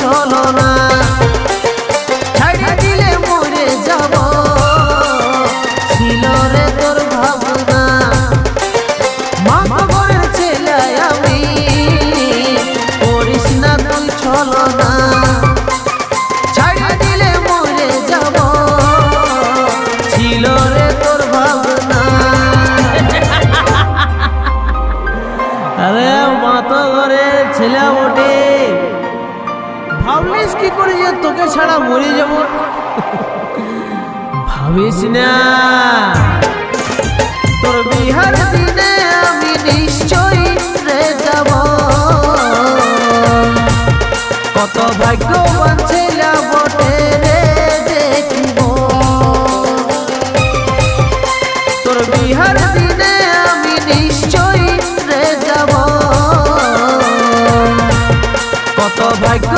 চলো না, ছাড়িয়ে দিলে মরে যাব, ছিল রে তোর ভাবনা। মা খবরের ছেলে আমি, করিস না তুই চলো না, ছাড়িয়ে দিলে মরে যাব, ছিল রে তোর ভাবনা। আরে মা তো ঘরের ছেলে বটে, ভাবলিস কি করে যে তোকে ছাড়া মরে যাব? ভাবিস না, তোর বিহার দিনে আমি নিশ্চয়ই রে যাব। কত ভাগ্যবান ছেলে বটে রে দেখিব, তোর বিহার দিনে আমি নিশ্চয়ই রে যাব। কত ভাগ্য